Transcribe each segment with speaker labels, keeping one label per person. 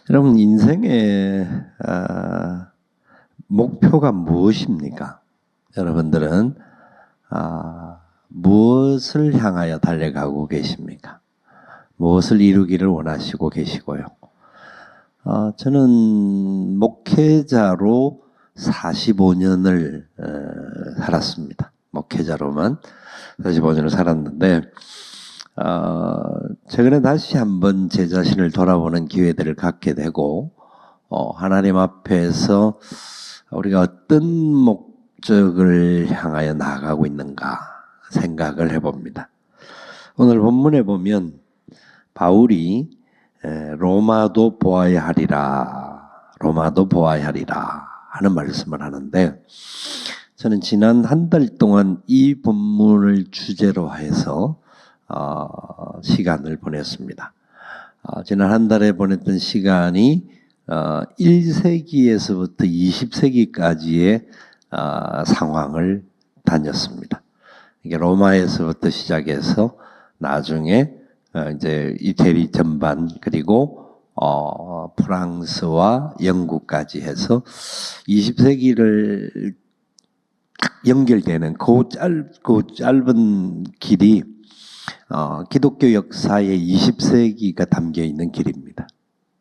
Speaker 1: 여러분 인생의 목표가 무엇입니까? 여러분들은 무엇을 향하여 달려가고 계십니까? 무엇을 이루기를 원하시고 계시고요. 저는 목회자로 45년을 살았습니다. 목회자로만 45년을 살았는데 최근에 다시 한번 제 자신을 돌아보는 기회들을 갖게 되고 하나님 앞에서 우리가 어떤 목적을 향하여 나아가고 있는가 생각을 해봅니다. 오늘 본문에 보면 바울이 로마도 보아야 하리라, 로마도 보아야 하리라 하는 말씀을 하는데, 저는 지난 한 달 동안 이 본문을 주제로 해서 시간을 보냈습니다. 지난 한 달에 보냈던 시간이 1세기에서부터 20세기까지의 상황을 다녔습니다. 이게 로마에서부터 시작해서 나중에 이제 이태리 전반 그리고 프랑스와 영국까지 해서 20세기를 연결되는 그 짧은 길이 기독교 역사의 20세기가 담겨 있는 길입니다.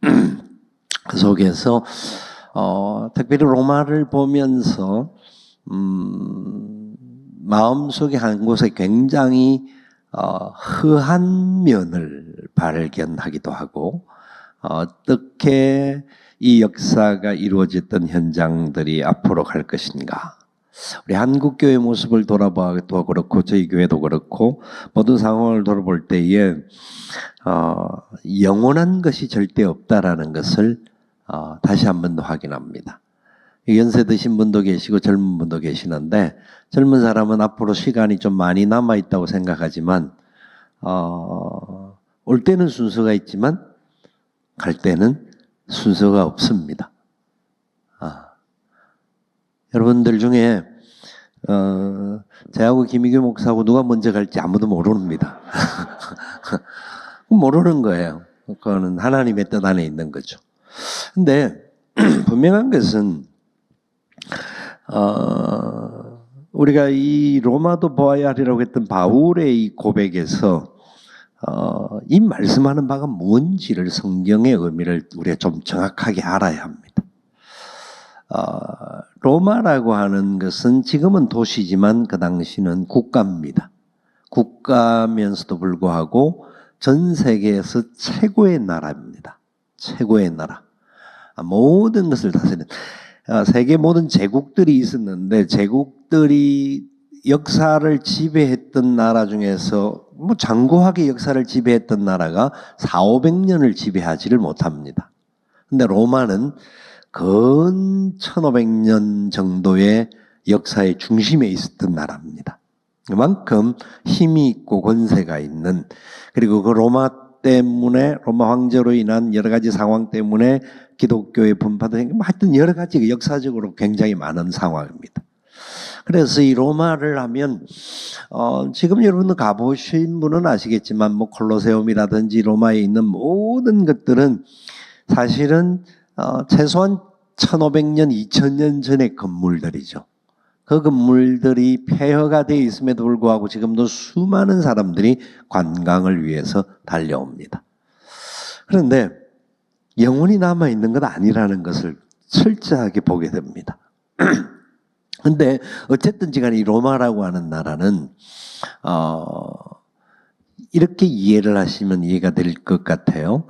Speaker 1: 그 속에서 특별히 로마를 보면서 마음속에 한 곳에 굉장히 허한 면을 발견하기도 하고, 어떻게 이 역사가 이루어졌던 현장들이 앞으로 갈 것인가. 우리 한국교회 모습을 돌아봐도 그렇고 저희 교회도 그렇고 모든 상황을 돌아볼 때에 영원한 것이 절대 없다라는 것을 다시 한 번 더 확인합니다. 연세 드신 분도 계시고 젊은 분도 계시는데, 젊은 사람은 앞으로 시간이 좀 많이 남아있다고 생각하지만 올 때는 순서가 있지만 갈 때는 순서가 없습니다. 여러분들 중에 저하고 김희규 목사하고 누가 먼저 갈지 아무도 모릅니다. 모르는 거예요. 그거는 하나님의 뜻 안에 있는 거죠. 근데 분명한 것은 우리가 이 로마도 보아야 하리라고 했던 바울의 이 고백에서 이 말씀하는 바가 뭔지를, 성경의 의미를 우리가 좀 정확하게 알아야 합니다. 로마라고 하는 것은 지금은 도시지만 그 당시는 국가입니다. 국가면서도 불구하고 전 세계에서 최고의 나라입니다. 최고의 나라. 모든 것을 다스리는, 세계 모든 제국들이 있었는데 제국들이 역사를 지배했던 나라 중에서 장구하게 역사를 지배했던 나라가 400~500년을 지배하지를 못합니다. 근데 로마는 근 1500년 정도의 역사의 중심에 있었던 나라입니다. 그만큼 힘이 있고 권세가 있는, 그리고 그 로마 때문에, 로마 황제로 인한 여러 가지 상황 때문에 기독교의 분파도 생기고 하여튼 여러 가지 역사적으로 굉장히 많은 상황입니다. 그래서 이 로마를 하면 지금 여러분들 가보신 분은 아시겠지만 콜로세움이라든지 로마에 있는 모든 것들은 사실은 최소한 1500년, 2000년 전의 건물들이죠. 그 건물들이 폐허가 되어 있음에도 불구하고 지금도 수많은 사람들이 관광을 위해서 달려옵니다. 그런데 영원히 남아있는 건 아니라는 것을 철저하게 보게 됩니다. 근데 어쨌든지 간에 이 로마라고 하는 나라는 이렇게 이해를 하시면 이해가 될 것 같아요.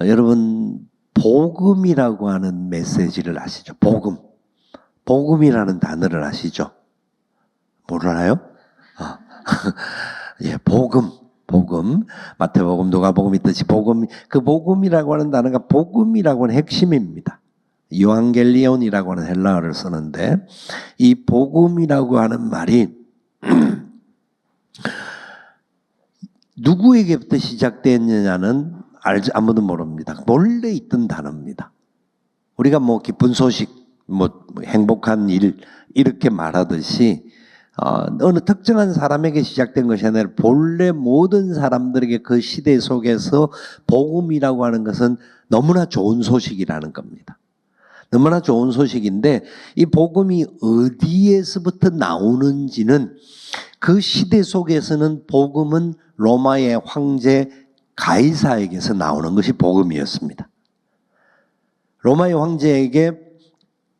Speaker 1: 여러분, 복음이라고 하는 메시지를 아시죠? 복음. 복음이라는 단어를 아시죠? 모르나요? 예, 복음. 복음. 마태복음, 누가복음 있듯이 복음, 그 복음이라고 하는 단어가 복음이라고 하는 핵심입니다. 요한겔리온이라고 하는 헬라어를 쓰는데, 이 복음이라고 하는 말이 누구에게부터 시작됐느냐는 아무도 모릅니다. 원래 있던 단어입니다. 우리가 기쁜 소식, 행복한 일 이렇게 말하듯이 어느 특정한 사람에게 시작된 것이 아니라 본래 모든 사람들에게 그 시대 속에서 복음이라고 하는 것은 너무나 좋은 소식이라는 겁니다. 너무나 좋은 소식인데 이 복음이 어디에서부터 나오는지는 그 시대 속에서는 복음은 로마의 황제 가이사에게서 나오는 것이 복음이었습니다. 로마의 황제에게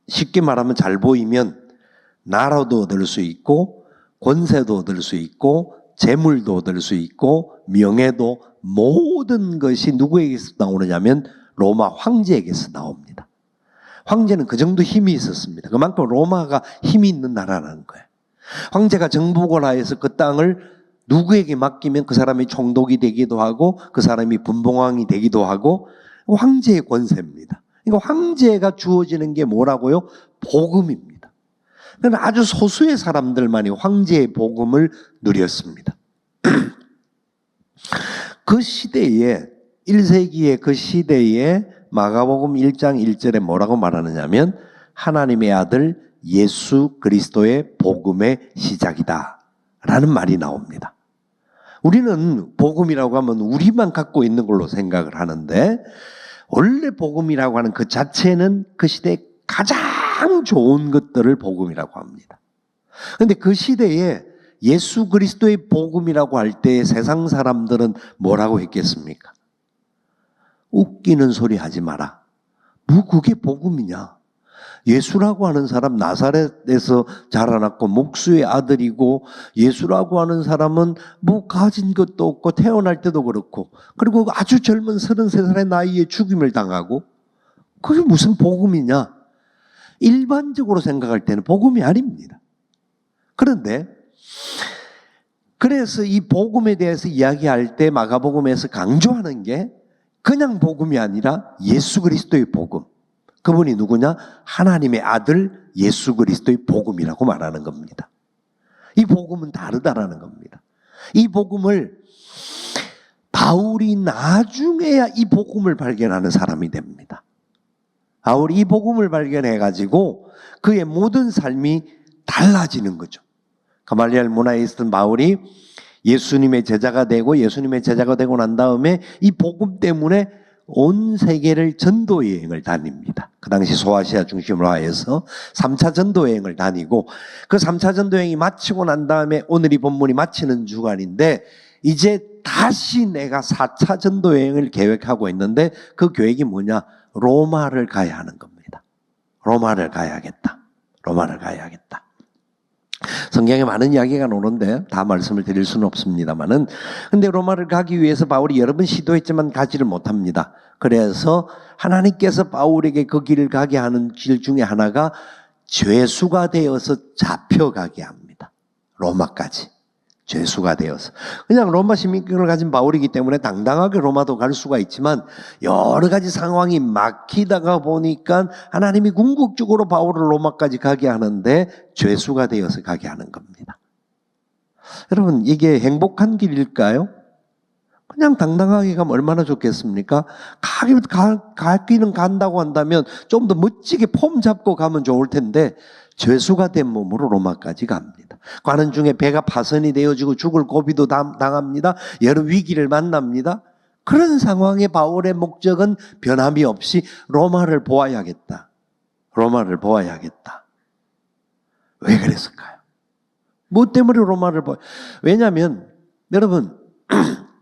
Speaker 1: 쉽게 말하면 잘 보이면 나라도 얻을 수 있고 권세도 얻을 수 있고 재물도 얻을 수 있고 명예도 모든 것이 누구에게서 나오느냐면 로마 황제에게서 나옵니다. 황제는 그 정도 힘이 있었습니다. 그만큼 로마가 힘이 있는 나라라는 거예요. 황제가 정복을 하여서 그 땅을 누구에게 맡기면 그 사람이 총독이 되기도 하고 그 사람이 분봉왕이 되기도 하고 황제의 권세입니다. 그러니까 황제가 주어지는 게 뭐라고요? 복음입니다. 그러나 아주 소수의 사람들만이 황제의 복음을 누렸습니다. 그 시대에 1세기의 그 시대에 마가복음 1장 1절에 뭐라고 말하느냐면 하나님의 아들 예수 그리스도의 복음의 시작이다 라는 말이 나옵니다. 우리는 복음이라고 하면 우리만 갖고 있는 걸로 생각을 하는데 원래 복음이라고 하는 그 자체는 그 시대에 가장 좋은 것들을 복음이라고 합니다. 그런데 그 시대에 예수 그리스도의 복음이라고 할 때 세상 사람들은 뭐라고 했겠습니까? 웃기는 소리 하지 마라. 뭐 그게 복음이냐? 예수라고 하는 사람 나사렛에서 자라났고 목수의 아들이고 예수라고 하는 사람은 뭐 가진 것도 없고 태어날 때도 그렇고 그리고 아주 젊은 33살의 나이에 죽임을 당하고 그게 무슨 복음이냐? 일반적으로 생각할 때는 복음이 아닙니다. 그런데 그래서 이 복음에 대해서 이야기할 때 마가복음에서 강조하는 게 그냥 복음이 아니라 예수 그리스도의 복음. 그분이 누구냐? 하나님의 아들 예수 그리스도의 복음이라고 말하는 겁니다. 이 복음은 다르다라는 겁니다. 이 복음을 바울이 나중에야 이 복음을 발견하는 사람이 됩니다. 바울이 이 복음을 발견해가지고 그의 모든 삶이 달라지는 거죠. 가말리엘 문화에 있었던 바울이 예수님의 제자가 되고 예수님의 제자가 되고 난 다음에 이 복음 때문에 온 세계를 전도 여행을 다닙니다. 그 당시 소아시아 중심으로 하여서 3차 전도 여행을 다니고 그 3차 전도 여행이 마치고 난 다음에 오늘 이 본문이 마치는 주간인데 이제 다시 내가 4차 전도 여행을 계획하고 있는데 그 계획이 뭐냐? 로마를 가야 하는 겁니다. 로마를 가야겠다. 로마를 가야겠다. 성경에 많은 이야기가 나오는데 다 말씀을 드릴 수는 없습니다만은 근데 로마를 가기 위해서 바울이 여러 번 시도했지만 가지를 못합니다. 그래서 하나님께서 바울에게 그 길을 가게 하는 길 중에 하나가 죄수가 되어서 잡혀가게 합니다. 로마까지. 죄수가 되어서. 그냥 로마 시민권을 가진 바울이기 때문에 당당하게 로마도 갈 수가 있지만 여러 가지 상황이 막히다가 보니까 하나님이 궁극적으로 바울을 로마까지 가게 하는데 죄수가 되어서 가게 하는 겁니다. 여러분 이게 행복한 길일까요? 그냥 당당하게 가면 얼마나 좋겠습니까? 가기는 간다고 한다면 좀 더 멋지게 폼 잡고 가면 좋을 텐데 죄수가 된 몸으로 로마까지 갑니다. 가는 중에 배가 파선이 되어지고 죽을 고비도 당합니다. 여러 위기를 만납니다. 그런 상황에 바울의 목적은 변함이 없이 로마를 보아야겠다. 로마를 보아야겠다. 왜 그랬을까요? 뭐 때문에 로마를 보아야? 왜냐하면 여러분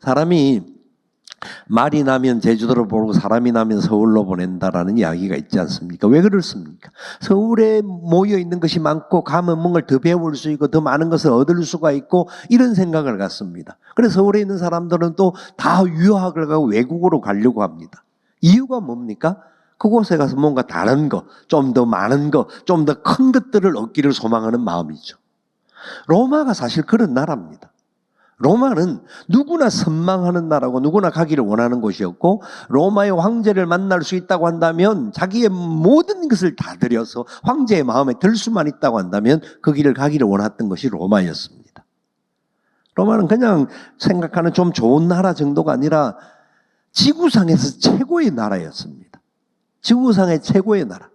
Speaker 1: 사람이 말이 나면 제주도를 보고 사람이 나면 서울로 보낸다라는 이야기가 있지 않습니까? 왜 그렇습니까? 서울에 모여 있는 것이 많고 가면 뭔가를 더 배울 수 있고 더 많은 것을 얻을 수가 있고 이런 생각을 갖습니다. 그래서 서울에 있는 사람들은 또 다 유학을 가고 외국으로 가려고 합니다. 이유가 뭡니까? 그곳에 가서 뭔가 다른 거, 좀 더 많은 거, 좀 더 큰 것들을 얻기를 소망하는 마음이죠. 로마가 사실 그런 나라입니다. 로마는 누구나 선망하는 나라고 누구나 가기를 원하는 곳이었고 로마의 황제를 만날 수 있다고 한다면 자기의 모든 것을 다 들여서 황제의 마음에 들 수만 있다고 한다면 그 길을 가기를 원했던 것이 로마였습니다. 로마는 그냥 생각하는 좀 좋은 나라 정도가 아니라 지구상에서 최고의 나라였습니다. 지구상의 최고의 나라.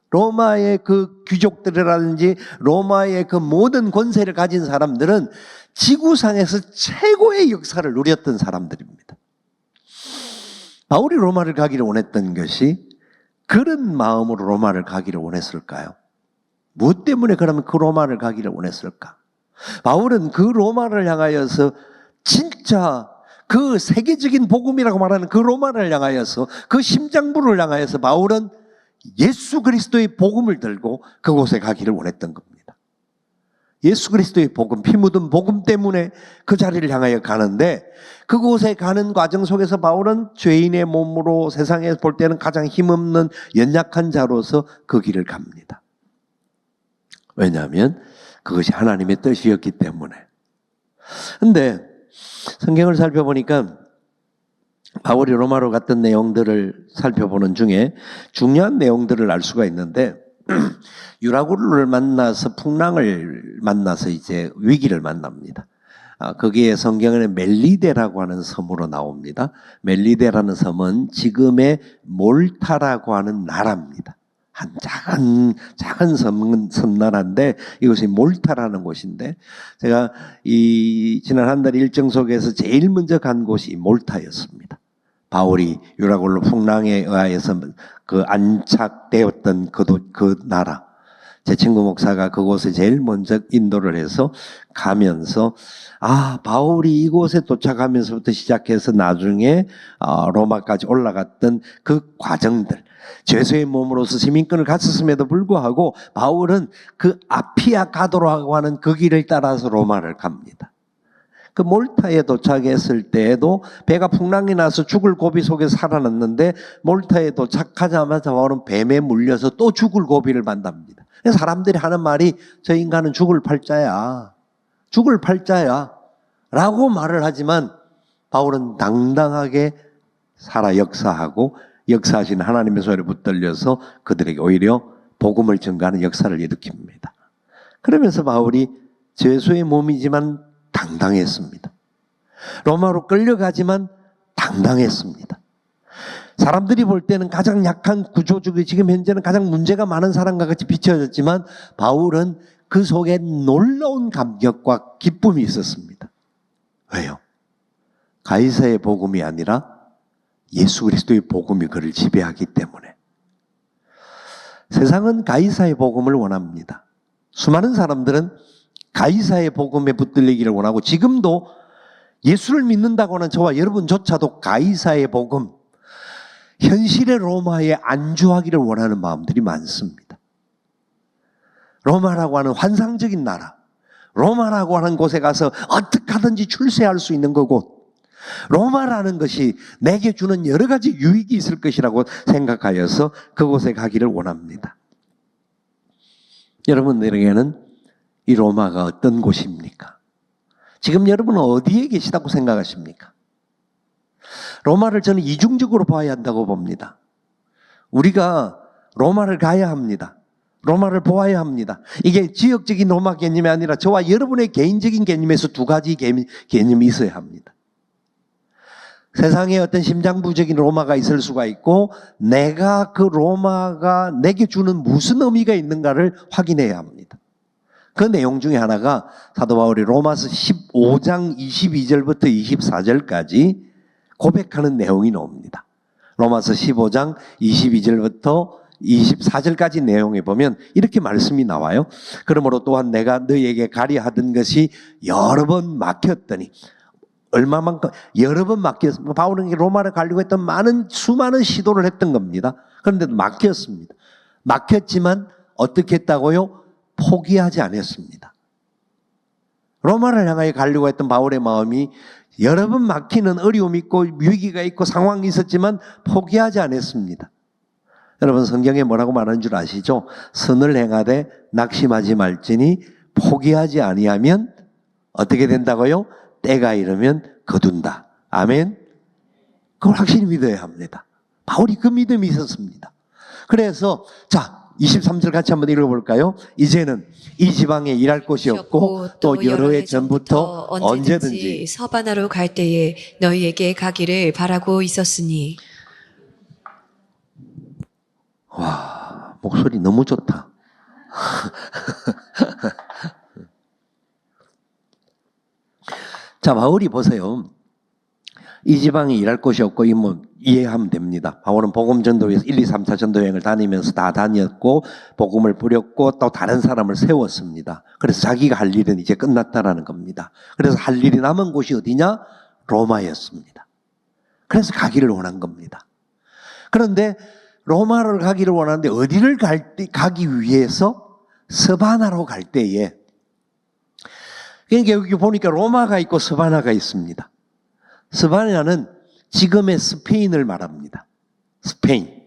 Speaker 1: 로마의 그 귀족들이라든지 로마의 그 모든 권세를 가진 사람들은 지구상에서 최고의 역사를 누렸던 사람들입니다. 바울이 로마를 가기를 원했던 것이 그런 마음으로 로마를 가기를 원했을까요? 무엇 때문에 그러면 그 로마를 가기를 원했을까? 바울은 그 로마를 향하여서 진짜 그 세계적인 복음이라고 말하는 그 로마를 향하여서 그 심장부를 향하여서 바울은 예수 그리스도의 복음을 들고 그곳에 가기를 원했던 겁니다. 예수 그리스도의 복음, 피 묻은 복음 때문에 그 자리를 향하여 가는데 그곳에 가는 과정 속에서 바울은 죄인의 몸으로 세상에 볼 때는 가장 힘없는 연약한 자로서 그 길을 갑니다. 왜냐하면 그것이 하나님의 뜻이었기 때문에. 그런데 성경을 살펴보니까 바울이 로마로 갔던 내용들을 살펴보는 중에 중요한 내용들을 알 수가 있는데 유라굴로를 만나서 풍랑을 만나서 이제 위기를 만납니다. 거기에 성경에는 멜리데라고 하는 섬으로 나옵니다. 멜리데라는 섬은 지금의 몰타라고 하는 나라입니다. 한 작은 섬나라인데 이것이 몰타라는 곳인데 제가 지난 한 달 일정 속에서 제일 먼저 간 곳이 몰타였습니다. 바울이 유라굴로 풍랑에 의해서 그 안착되었던 그 나라. 제 친구 목사가 그곳에 제일 먼저 인도를 해서 가면서 바울이 이곳에 도착하면서부터 시작해서 나중에 로마까지 올라갔던 그 과정들, 죄수의 몸으로서 시민권을 갖췄음에도 불구하고 바울은 그 아피아 가도라고 하는 그 길을 따라서 로마를 갑니다. 그 몰타에 도착했을 때에도 배가 풍랑이 나서 죽을 고비 속에 살아났는데 몰타에 도착하자마자 바울은 뱀에 물려서 또 죽을 고비를 만납니다. 사람들이 하는 말이 저 인간은 죽을 팔자야. 죽을 팔자야. 라고 말을 하지만 바울은 당당하게 살아 역사하고 역사하신 하나님의 소리를 붙들려서 그들에게 오히려 복음을 전가하는 역사를 일으킵니다. 그러면서 바울이 죄수의 몸이지만 당당했습니다. 로마로 끌려가지만 당당했습니다. 사람들이 볼 때는 가장 약한 구조적이 지금 현재는 가장 문제가 많은 사람과 같이 비춰졌지만 바울은 그 속에 놀라운 감격과 기쁨이 있었습니다. 왜요? 가이사의 복음이 아니라 예수 그리스도의 복음이 그를 지배하기 때문에. 세상은 가이사의 복음을 원합니다. 수많은 사람들은 가이사의 복음에 붙들리기를 원하고 지금도 예수를 믿는다고 하는 저와 여러분조차도 가이사의 복음, 현실의 로마에 안주하기를 원하는 마음들이 많습니다. 로마라고 하는 환상적인 나라, 로마라고 하는 곳에 가서 어떻게 하든지 출세할 수 있는 그곳, 로마라는 것이 내게 주는 여러 가지 유익이 있을 것이라고 생각하여서 그곳에 가기를 원합니다. 여러분들에게는 이 로마가 어떤 곳입니까? 지금 여러분은 어디에 계시다고 생각하십니까? 로마를 저는 이중적으로 봐야 한다고 봅니다. 우리가 로마를 가야 합니다. 로마를 보아야 합니다. 이게 지역적인 로마 개념이 아니라 저와 여러분의 개인적인 개념에서 두 가지 개념이 있어야 합니다. 세상에 어떤 심장부적인 로마가 있을 수가 있고 내가 그 로마가 내게 주는 무슨 의미가 있는가를 확인해야 합니다. 그 내용 중에 하나가 사도 바울이 로마서 15장 22절부터 24절까지 고백하는 내용이 나옵니다. 로마서 15장 22절부터 24절까지 내용에 보면 이렇게 말씀이 나와요. 그러므로 또한 내가 너희에게 가려 하던 것이 여러 번 막혔더니 얼마만큼 여러 번 막혔습니다. 바울은 로마를 가려고 했던 수많은 시도를 했던 겁니다. 그런데 막혔습니다. 막혔지만 어떻게 했다고요? 포기하지 않았습니다. 로마를 향하여 가려고 했던 바울의 마음이 여러 번 막히는 어려움이 있고 위기가 있고 상황이 있었지만 포기하지 않았습니다. 여러분 성경에 뭐라고 말하는 줄 아시죠? 선을 행하되 낙심하지 말지니 포기하지 아니하면 어떻게 된다고요? 때가 이르면 거둔다. 아멘. 그걸 확실히 믿어야 합니다. 바울이 그 믿음이 있었습니다. 그래서 23절 같이 한번 읽어볼까요? 이제는 이 지방에 일할 곳이 없고 또 여러 해 전부터 언제든지
Speaker 2: 서바나로 갈 때에 너희에게 가기를 바라고 있었으니.
Speaker 1: 목소리 너무 좋다. 자, 바울이 보세요. 이 지방에 일할 곳이 없고 이해하면 됩니다. 바울은 복음 전도에서 1, 2, 3, 4 전도 여행을 다니면서 다 다녔고 복음을 뿌렸고 또 다른 사람을 세웠습니다. 그래서 자기가 할 일은 이제 끝났다라는 겁니다. 그래서 할 일이 남은 곳이 어디냐? 로마였습니다. 그래서 가기를 원한 겁니다. 그런데 로마를 가기를 원하는데 어디를 가기 위해서 스바나로 갈 때에, 그러니까 여기 보니까 로마가 있고 스바나가 있습니다. 스바냐는 지금의 스페인을 말합니다. 스페인.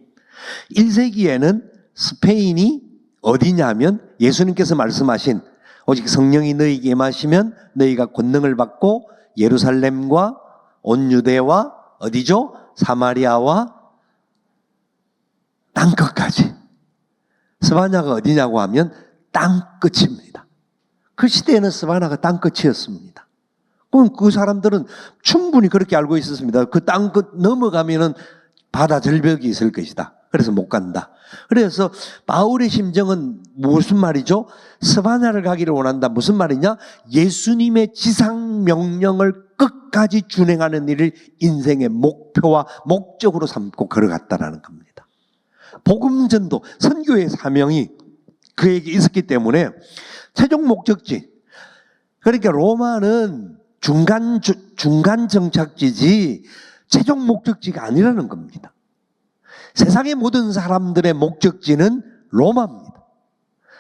Speaker 1: 1세기에는 스페인이 어디냐면 예수님께서 말씀하신 오직 성령이 너희에게 임하시면 너희가 권능을 받고 예루살렘과 온 유대와 어디죠? 사마리아와 땅끝까지. 스바냐가 어디냐고 하면 땅끝입니다. 그 시대에는 스바냐가 땅끝이었습니다. 그럼 그 사람들은 충분히 그렇게 알고 있었습니다. 그 땅끝 넘어가면은 바다 절벽이 있을 것이다. 그래서 못 간다. 그래서 바울의 심정은 무슨 말이죠? 스바냐를 가기를 원한다. 무슨 말이냐? 예수님의 지상 명령을 끝까지 준행하는 일을 인생의 목표와 목적으로 삼고 걸어갔다라는 겁니다. 복음 전도, 선교의 사명이 그에게 있었기 때문에 최종 목적지, 그러니까 로마는 중간 정착지지 최종 목적지가 아니라는 겁니다. 세상의 모든 사람들의 목적지는 로마입니다.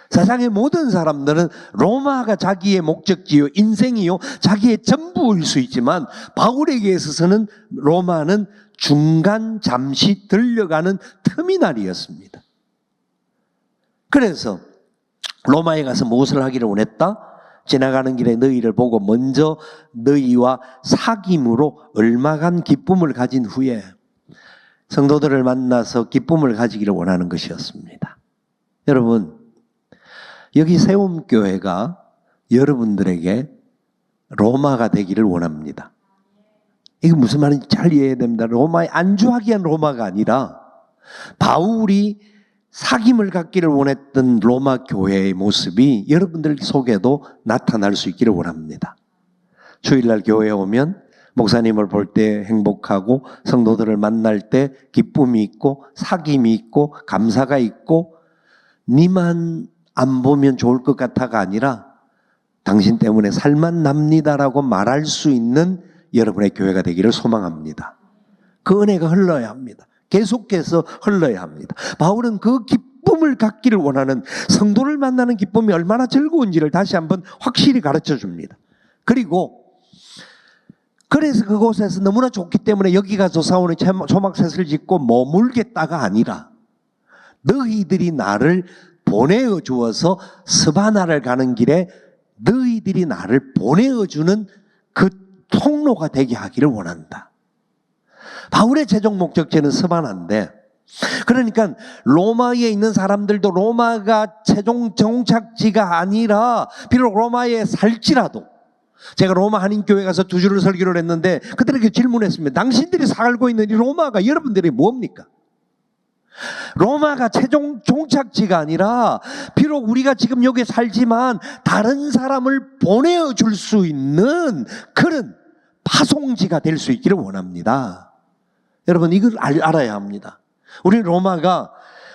Speaker 1: 세상의 모든 사람들은 로마가 자기의 목적지요, 인생이요, 자기의 전부일 수 있지만 바울에게 있어서는 로마는 중간 잠시 들려가는 터미널이었습니다. 그래서 로마에 가서 무엇을 하기를 원했다? 지나가는 길에 너희를 보고 먼저 너희와 사귐으로 얼마간 기쁨을 가진 후에 성도들을 만나서 기쁨을 가지기를 원하는 것이었습니다. 여러분, 여기 세움교회가 여러분들에게 로마가 되기를 원합니다. 이게 무슨 말인지 잘 이해해야 됩니다. 로마에 안주하기 위한 로마가 아니라 바울이 사귐을 갖기를 원했던 로마 교회의 모습이 여러분들 속에도 나타날 수 있기를 원합니다. 주일날 교회에 오면 목사님을 볼 때 행복하고 성도들을 만날 때 기쁨이 있고 사귐이 있고 감사가 있고 니만 안 보면 좋을 것 같아가 아니라 당신 때문에 살만 납니다라고 말할 수 있는 여러분의 교회가 되기를 소망합니다. 그 은혜가 흘러야 합니다. 계속해서 흘러야 합니다. 바울은 그 기쁨을 갖기를 원하는, 성도를 만나는 기쁨이 얼마나 즐거운지를 다시 한번 확실히 가르쳐 줍니다. 그래서 그곳에서 너무나 좋기 때문에 여기 가서 사원의 초막셋을 짓고 머물겠다가 아니라 너희들이 나를 보내어 주어서 스바나를 가는 길에 너희들이 나를 보내어 주는 그 통로가 되게 하기를 원한다. 바울의 최종 목적지는 스바나인데, 그러니까 로마에 있는 사람들도 로마가 최종 정착지가 아니라 비록 로마에 살지라도, 제가 로마 한인교회 가서 2주를 설교를 했는데 그들에게 질문했습니다. 당신들이 살고 있는 이 로마가 여러분들이 뭡니까? 로마가 최종 종착지가 아니라 비록 우리가 지금 여기 살지만 다른 사람을 보내줄 수 있는 그런 파송지가 될 수 있기를 원합니다. 여러분, 이걸 알아야 합니다. 우리 로마가,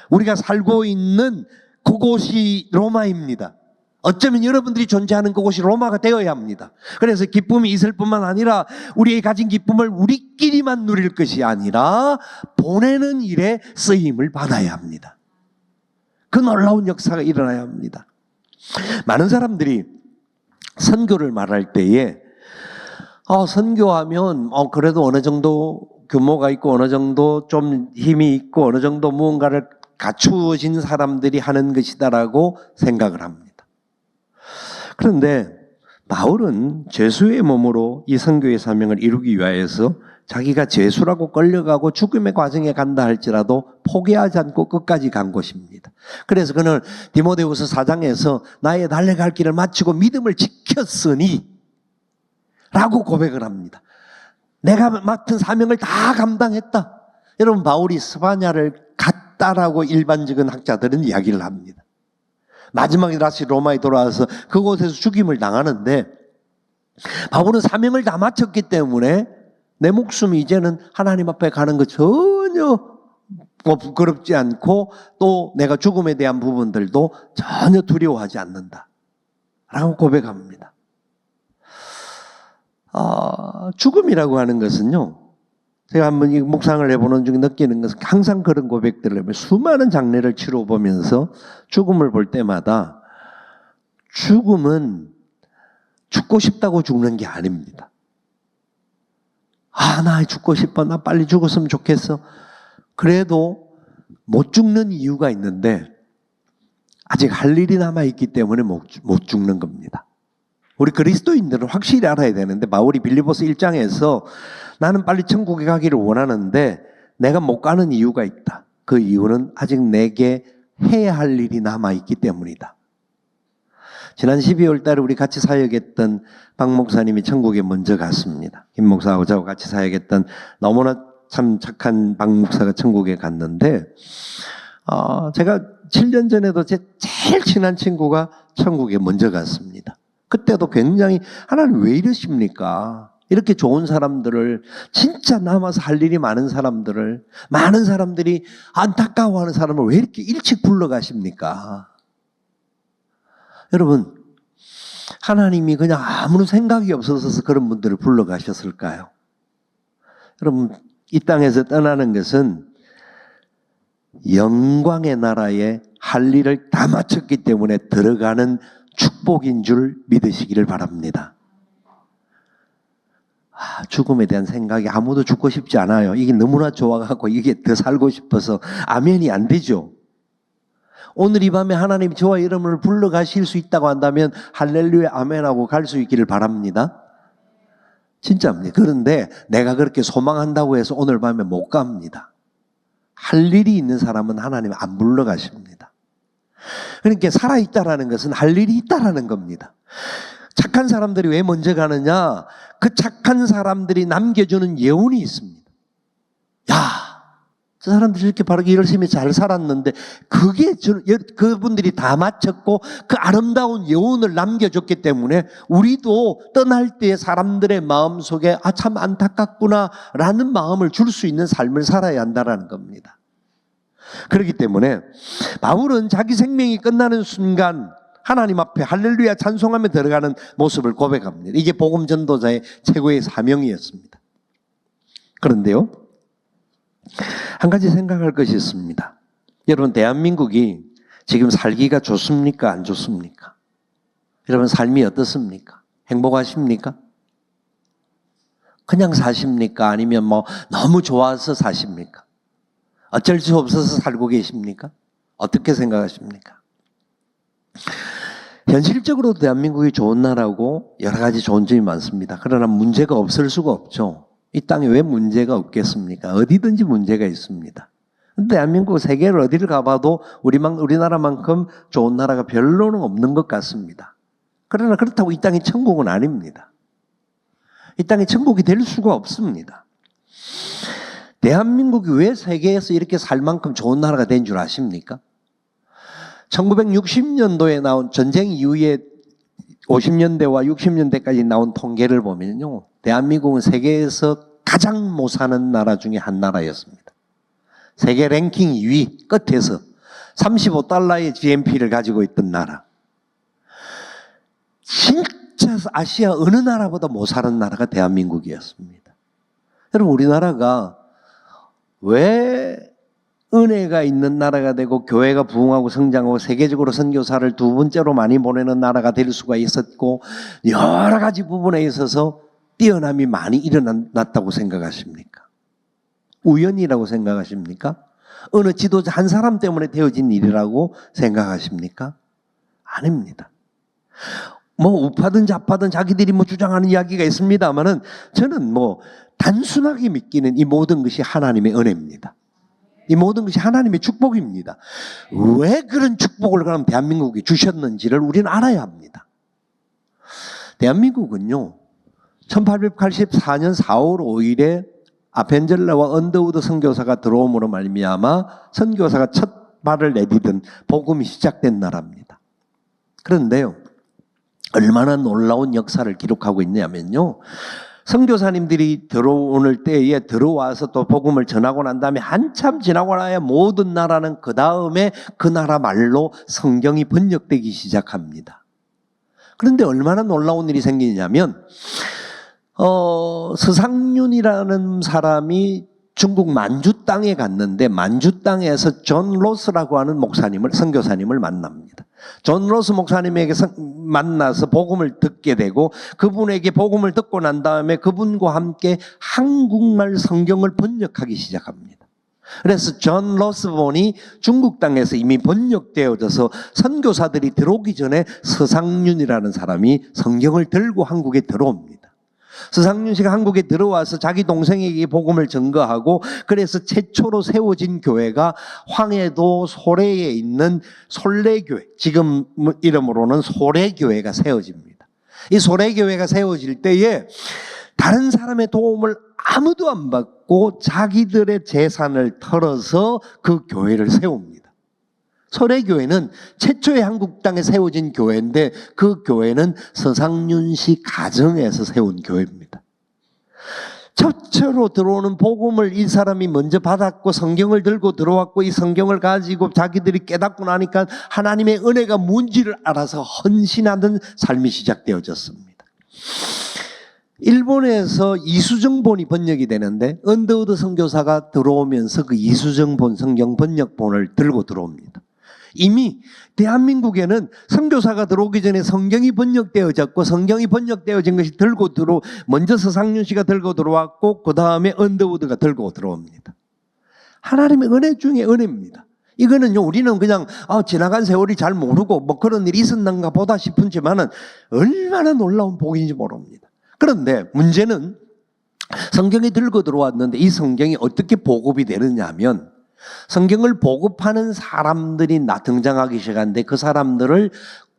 Speaker 1: 우리가 살고 있는 그곳이 로마입니다. 어쩌면 여러분들이 존재하는 그곳이 로마가 되어야 합니다. 그래서 기쁨이 있을 뿐만 아니라 우리의 가진 기쁨을 우리끼리만 누릴 것이 아니라 보내는 일에 쓰임을 받아야 합니다. 그 놀라운 역사가 일어나야 합니다. 많은 사람들이 선교를 말할 때에 선교하면 그래도 어느 정도 규모가 있고 어느 정도 좀 힘이 있고 어느 정도 무언가를 갖추어진 사람들이 하는 것이다라고 생각을 합니다. 그런데 바울은 죄수의 몸으로 이 선교의 사명을 이루기 위하여서 자기가 죄수라고 끌려가고 죽음의 과정에 간다 할지라도 포기하지 않고 끝까지 간 것입니다. 그래서 그는 디모데후서 4장에서 나의 달려갈 길을 마치고 믿음을 지켰으니 라고 고백을 합니다. 내가 맡은 사명을 다 감당했다. 여러분, 바울이 스바냐를 같다라고 일반적인 학자들은 이야기를 합니다. 마지막에 다시 로마에 돌아와서 그곳에서 죽임을 당하는데 바울은 사명을 다 마쳤기 때문에 내 목숨이 이제는 하나님 앞에 가는 거 전혀 부끄럽지 않고 또 내가 죽음에 대한 부분들도 전혀 두려워하지 않는다 라고 고백합니다. 죽음이라고 하는 것은요, 제가 한번 이 묵상을 해보는 중에 느끼는 것은 항상 그런 고백들을 하면 수많은 장례를 치러보면서 죽음을 볼 때마다 죽음은 죽고 싶다고 죽는 게 아닙니다. 나 죽고 싶어. 나 빨리 죽었으면 좋겠어. 그래도 못 죽는 이유가 있는데 아직 할 일이 남아있기 때문에 못 죽는 겁니다. 우리 그리스도인들은 확실히 알아야 되는데 바울이 빌립보서 1장에서 나는 빨리 천국에 가기를 원하는데 내가 못 가는 이유가 있다. 그 이유는 아직 내게 해야 할 일이 남아있기 때문이다. 지난 12월 달에 우리 같이 사역했던 박 목사님이 천국에 먼저 갔습니다. 김 목사하고 저하고 같이 사역했던 너무나 참 착한 박 목사가 천국에 갔는데 제가 7년 전에도 제 제일 친한 친구가 천국에 먼저 갔습니다. 그때도 굉장히 하나님 왜 이러십니까? 이렇게 좋은 사람들을, 진짜 남아서 할 일이 많은 사람들을, 많은 사람들이 안타까워하는 사람을 왜 이렇게 일찍 불러가십니까? 여러분, 하나님이 그냥 아무런 생각이 없어서 그런 분들을 불러가셨을까요? 여러분, 이 땅에서 떠나는 것은 영광의 나라에 할 일을 다 마쳤기 때문에 들어가는 축복인 줄 믿으시기를 바랍니다. 죽음에 대한 생각이 아무도 죽고 싶지 않아요. 이게 너무나 좋아갖고 이게 더 살고 싶어서 아멘이 안 되죠. 오늘 이 밤에 하나님이 저와 여러분을 불러가실 수 있다고 한다면 할렐루야 아멘하고 갈 수 있기를 바랍니다. 진짜입니다. 그런데 내가 그렇게 소망한다고 해서 오늘 밤에 못 갑니다. 할 일이 있는 사람은 하나님 안 불러가십니다. 그러니까 살아있다라는 것은 할 일이 있다라는 겁니다. 착한 사람들이 왜 먼저 가느냐? 그 착한 사람들이 남겨주는 예언이 있습니다. 저 사람들이 이렇게 바르게 열심히 잘 살았는데 그게 그분들이 다 마쳤고 그 아름다운 예언을 남겨줬기 때문에 우리도 떠날 때 사람들의 마음속에 참 안타깝구나 라는 마음을 줄 수 있는 삶을 살아야 한다는 겁니다. 그렇기 때문에 바울은 자기 생명이 끝나는 순간 하나님 앞에 할렐루야 찬송하며 들어가는 모습을 고백합니다. 이게 복음 전도자의 최고의 사명이었습니다. 그런데요, 한 가지 생각할 것이 있습니다. 여러분, 대한민국이 지금 살기가 좋습니까? 안 좋습니까? 여러분, 삶이 어떻습니까? 행복하십니까? 그냥 사십니까? 아니면 너무 좋아서 사십니까? 어쩔 수 없어서 살고 계십니까? 어떻게 생각하십니까? 현실적으로 대한민국이 좋은 나라고 여러 가지 좋은 점이 많습니다. 그러나 문제가 없을 수가 없죠. 이 땅에 왜 문제가 없겠습니까? 어디든지 문제가 있습니다. 근데 대한민국 세계를 어디를 가봐도 우리나라만큼 좋은 나라가 별로는 없는 것 같습니다. 그러나 그렇다고 이 땅이 천국은 아닙니다. 이 땅이 천국이 될 수가 없습니다. 대한민국이 왜 세계에서 이렇게 살 만큼 좋은 나라가 된 줄 아십니까? 1960년도에 나온 전쟁 이후에 50년대와 60년대까지 나온 통계를 보면요, 대한민국은 세계에서 가장 못 사는 나라 중에 한 나라였습니다. 세계 랭킹 2위 끝에서 $35의 GNP를 가지고 있던 나라. 진짜 아시아 어느 나라보다 못 사는 나라가 대한민국이었습니다. 여러분, 우리나라가 왜 은혜가 있는 나라가 되고 교회가 부흥하고 성장하고 세계적으로 선교사를 두 번째로 많이 보내는 나라가 될 수가 있었고 여러 가지 부분에 있어서 뛰어남이 많이 일어났다고 생각하십니까? 우연이라고 생각하십니까? 어느 지도자 한 사람 때문에 되어진 일이라고 생각하십니까? 아닙니다. 우파든 좌파든 자기들이 주장하는 이야기가 있습니다만은 저는 단순하게 믿기는 이 모든 것이 하나님의 은혜입니다. 이 모든 것이 하나님의 축복입니다. 왜 그런 축복을 그럼 대한민국에 주셨는지를 우리는 알아야 합니다. 대한민국은요, 1884년 4월 5일에 아펜젤라와 언더우드 선교사가 들어옴으로 말미암아 선교사가 첫 발을 내디딘 복음이 시작된 나라입니다. 그런데요, 얼마나 놀라운 역사를 기록하고 있냐면요, 선교사님들이 들어오는 때에 들어와서 또 복음을 전하고 난 다음에 한참 지나고 나야 모든 나라는 그 다음에 그 나라 말로 성경이 번역되기 시작합니다. 그런데 얼마나 놀라운 일이 생기냐면 서상윤이라는 사람이 중국 만주 땅에 갔는데 만주 땅에서 존 로스라고 하는 선교사님을 만납니다. 존 로스 목사님에게 만나서 복음을 듣게 되고 그분에게 복음을 듣고 난 다음에 그분과 함께 한국말 성경을 번역하기 시작합니다. 그래서 존 로스본이 중국 땅에서 이미 번역되어져서 선교사들이 들어오기 전에 서상윤이라는 사람이 성경을 들고 한국에 들어옵니다. 서상윤 씨가 한국에 들어와서 자기 동생에게 복음을 전거하고 그래서 최초로 세워진 교회가 황해도 소래에 있는 솔래교회, 지금 이름으로는 소래교회가 세워집니다. 이 소래교회가 세워질 때에 다른 사람의 도움을 아무도 안 받고 자기들의 재산을 털어서 그 교회를 세웁니다. 소래교회는 최초의 한국 땅에 세워진 교회인데 그 교회는 서상윤 씨 가정에서 세운 교회입니다. 첫째로 들어오는 복음을 이 사람이 먼저 받았고 성경을 들고 들어왔고 이 성경을 가지고 자기들이 깨닫고 나니까 하나님의 은혜가 뭔지를 알아서 헌신하는 삶이 시작되어졌습니다. 일본에서 이수정본이 번역이 되는데 언더우드 선교사가 들어오면서 그 이수정본 성경 번역본을 들고 들어옵니다. 이미 대한민국에는 선교사가 들어오기 전에 성경이 번역되어졌고 성경이 번역되어진 것이 먼저 서상윤 씨가 들고 들어왔고 그 다음에 언더우드가 들고 들어옵니다. 하나님의 은혜 중에 은혜입니다. 이거는요, 우리는 그냥 지나간 세월이 잘 모르고 뭐 그런 일이 있었는가 보다 싶은지만은 얼마나 놀라운 복인지 모릅니다. 그런데 문제는 성경이 들고 들어왔는데 이 성경이 어떻게 보급이 되느냐 하면 성경을 보급하는 사람들이 등장하기 시작하는데 그 사람들을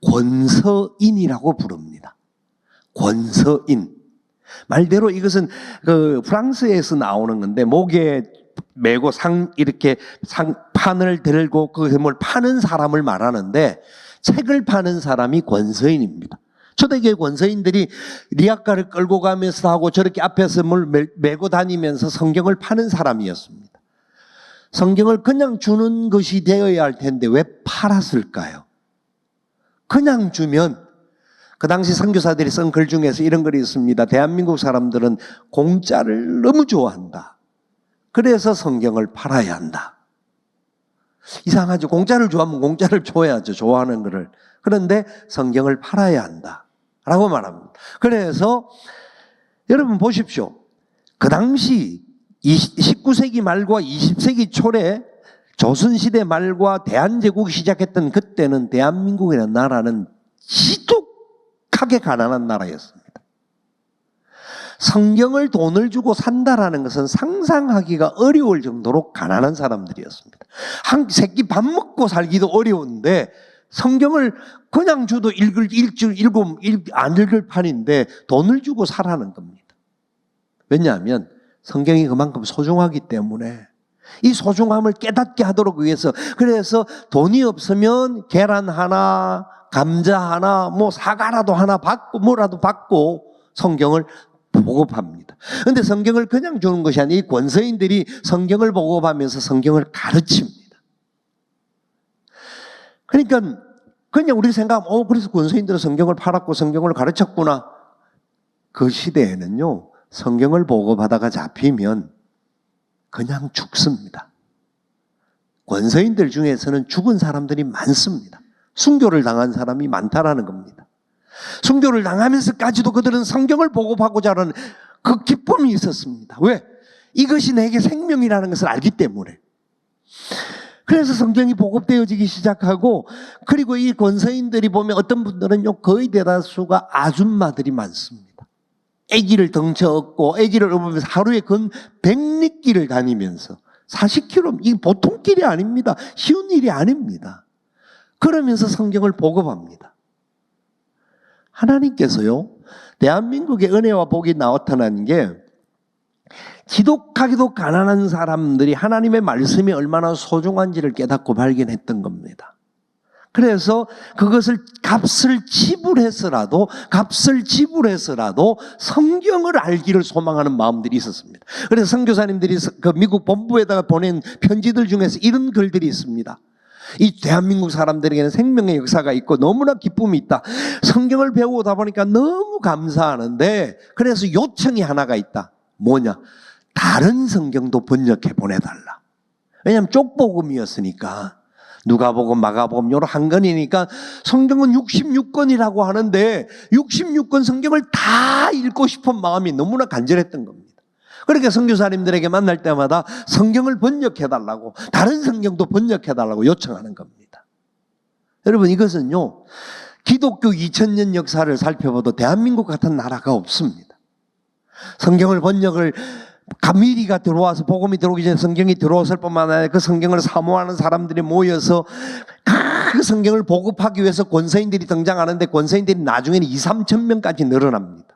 Speaker 1: 권서인이라고 부릅니다. 권서인. 말대로 이것은 그 프랑스에서 나오는 건데 목에 메고 판을 들고 그걸 파는 사람을 말하는데 책을 파는 사람이 권서인입니다. 초대교회 권서인들이 리아카를 끌고 가면서 하고 저렇게 앞에서 뭘 메고 다니면서 성경을 파는 사람이었습니다. 성경을 그냥 주는 것이 되어야 할 텐데 왜 팔았을까요? 그냥 주면 그 당시 선교사들이 쓴 글 중에서 이런 글이 있습니다. 대한민국 사람들은 공짜를 너무 좋아한다. 그래서 성경을 팔아야 한다. 이상하죠. 공짜를 좋아하면 공짜를 줘야죠. 좋아하는 거를. 그런데 성경을 팔아야 한다 라고 말합니다. 그래서 여러분 보십시오. 그 당시 19세기 말과 20세기 초에 조선시대 말과 대한제국이 시작했던 그때는 대한민국이라는 나라는 지독하게 가난한 나라였습니다. 성경을 돈을 주고 산다라는 것은 상상하기가 어려울 정도로 가난한 사람들이었습니다. 한 새끼 밥 먹고 살기도 어려운데 성경을 그냥 줘도 안 읽을 판인데 돈을 주고 사라는 겁니다. 왜냐하면 성경이 그만큼 소중하기 때문에 이 소중함을 깨닫게 하도록 위해서 그래서 돈이 없으면 계란 하나, 감자 하나, 뭐 사과라도 하나 받고 뭐라도 받고 성경을 보급합니다. 그런데 성경을 그냥 주는 것이 아니라 이 권서인들이 성경을 보급하면서 성경을 가르칩니다. 그러니까 그냥 우리 생각하면 그래서 권서인들은 성경을 팔았고 성경을 가르쳤구나. 그 시대에는요. 성경을 보고받아가 잡히면 그냥 죽습니다. 권서인들 중에서는 죽은 사람들이 많습니다. 순교를 당한 사람이 많다라는 겁니다. 순교를 당하면서까지도 그들은 성경을 보고받고자 하는 그 기쁨이 있었습니다. 왜? 이것이 내게 생명이라는 것을 알기 때문에. 그래서 성경이 보급되어지기 시작하고 그리고 이 권서인들이 보면 어떤 분들은요 거의 대다수가 아줌마들이 많습니다. 아기를 덩쳐 업고 아기를 업으면서 하루에 근 100리길을 다니면서 40km, 이게 보통 길이 아닙니다. 쉬운 일이 아닙니다. 그러면서 성경을 보급합니다. 하나님께서요 대한민국의 은혜와 복이 나타나는 게 지독하게도 가난한 사람들이 하나님의 말씀이 얼마나 소중한지를 깨닫고 발견했던 겁니다. 그래서 그것을 값을 지불해서라도 성경을 알기를 소망하는 마음들이 있었습니다. 그래서 선교사님들이 그 미국 본부에다가 보낸 편지들 중에서 이런 글들이 있습니다. 이 대한민국 사람들에게는 생명의 역사가 있고 너무나 기쁨이 있다. 성경을 배우다 보니까 너무 감사하는데 그래서 요청이 하나가 있다. 뭐냐? 다른 성경도 번역해 보내달라. 왜냐하면 쪽복음이었으니까. 누가복음, 마가복음 요런 한 권이니까 성경은 66권이라고 하는데 66권 성경을 다 읽고 싶은 마음이 너무나 간절했던 겁니다. 그러니까 선교사님들에게 만날 때마다 성경을 번역해달라고, 다른 성경도 번역해달라고 요청하는 겁니다. 여러분, 이것은요, 기독교 2000년 역사를 살펴봐도 대한민국 같은 나라가 없습니다. 성경을 번역을 미리가 들어와서 복음이 들어오기 전에 성경이 들어왔을 뿐만 아니라 그 성경을 사모하는 사람들이 모여서 그 성경을 보급하기 위해서 권서인들이 등장하는데 권서인들이 나중에는 2-3천 명까지 늘어납니다.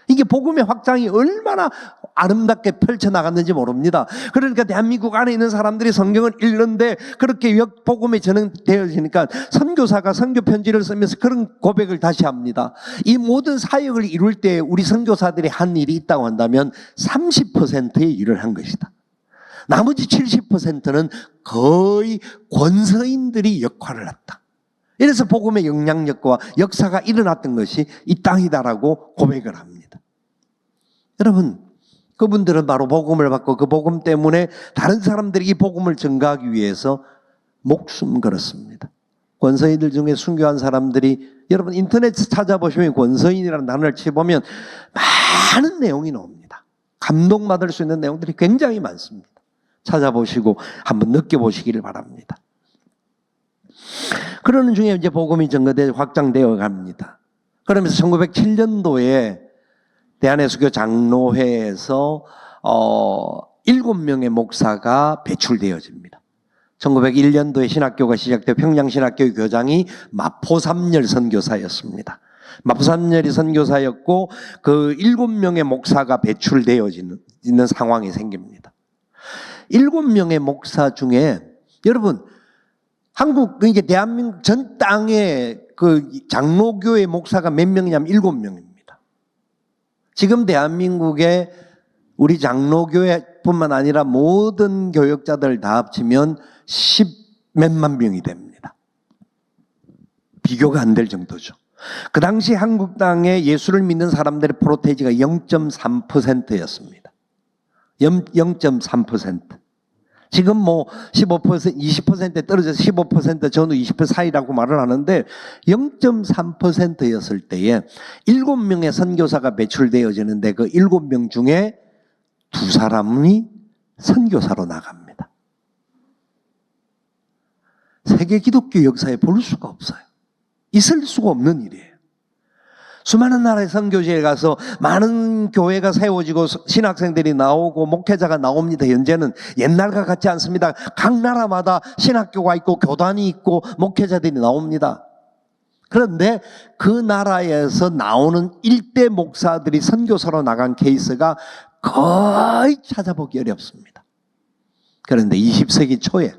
Speaker 1: 이게 복음의 확장이 얼마나 아름답게 펼쳐나갔는지 모릅니다. 그러니까 대한민국 안에 있는 사람들이 성경을 읽는데 그렇게 복음에 전응되어지니까 선교사가 선교편지를 쓰면서 그런 고백을 다시 합니다. 이 모든 사역을 이룰 때 우리 선교사들이 한 일이 있다고 한다면 30%의 일을 한 것이다. 나머지 70%는 거의 권서인들이 역할을 했다. 이래서 복음의 영향력과 역사가 일어났던 것이 이 땅이다라고 고백을 합니다. 여러분, 그분들은 바로 복음을 받고 그 복음 때문에 다른 사람들이 이 복음을 전가하기 위해서 목숨 걸었습니다. 권서인들 중에 순교한 사람들이, 여러분 인터넷에 찾아보시면 권서인이라는 단어를 쳐보면 많은 내용이 나옵니다. 감동받을 수 있는 내용들이 굉장히 많습니다. 찾아보시고 한번 느껴보시기를 바랍니다. 그러는 중에 이제 복음이 전거되어 확장되어 갑니다. 그러면서 1907년도에 대한예수교 장로회에서 7명의 목사가 배출되어집니다. 1901년도에 신학교가 시작되어 평양신학교의 교장이 마포삼열 선교사였습니다. 마포삼열이 선교사였고 그 7명의 목사가 배출되어지는 상황이 생깁니다. 7명의 목사 중에 여러분 한국, 그러니까 대한민국 전 땅에 그 장로교회 목사가 몇 명이냐면 7명입니다. 지금 대한민국에 우리 장로교회뿐만 아니라 모든 교역자들 다 합치면 10몇만 명이 됩니다. 비교가 안 될 정도죠. 그 당시 한국 땅에 예수를 믿는 사람들의 프로테이지가 0.3%였습니다. 0.3%. 지금 뭐 15%, 20%에 떨어져서 15% 전후 20% 사이라고 말을 하는데 0.3%였을 때에 7명의 선교사가 배출되어지는데 그 7명 중에 2사람이 선교사로 나갑니다. 세계 기독교 역사에 볼 수가 없어요. 있을 수가 없는 일이에요. 수많은 나라의 선교지에 가서 많은 교회가 세워지고 신학생들이 나오고 목회자가 나옵니다. 현재는 옛날과 같지 않습니다. 각 나라마다 신학교가 있고 교단이 있고 목회자들이 나옵니다. 그런데 그 나라에서 나오는 일대 목사들이 선교사로 나간 케이스가 거의 찾아보기 어렵습니다. 그런데 20세기 초에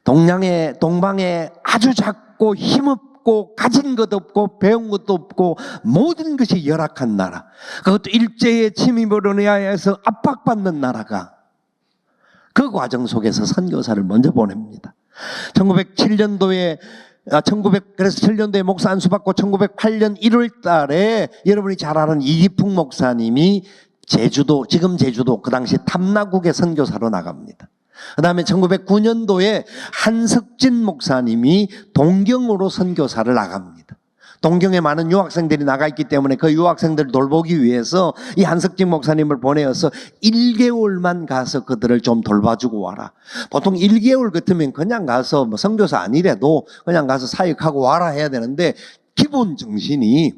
Speaker 1: 동방에 아주 작고 힘없고 가진 것도 없고 배운 것도 없고 모든 것이 열악한 나라, 그것도 일제의 침입으로 인하여서 압박받는 나라가 그 과정 속에서 선교사를 먼저 보냅니다. 1907년도에 그래서 7년도에 목사 안수 받고 1908년 1월 달에 여러분이 잘 아는 이기풍 목사님이 지금 제주도 그 당시 탐나국의 선교사로 나갑니다. 그 다음에 1909년도에 한석진 목사님이 동경으로 선교사를 나갑니다. 동경에 많은 유학생들이 나가 있기 때문에 그 유학생들을 돌보기 위해서 이 한석진 목사님을 보내어서 1개월만 가서 그들을 좀 돌봐주고 와라. 보통 1개월 같으면 그냥 가서 뭐 선교사 아니래도 그냥 가서 사역하고 와라 해야 되는데 기본 정신이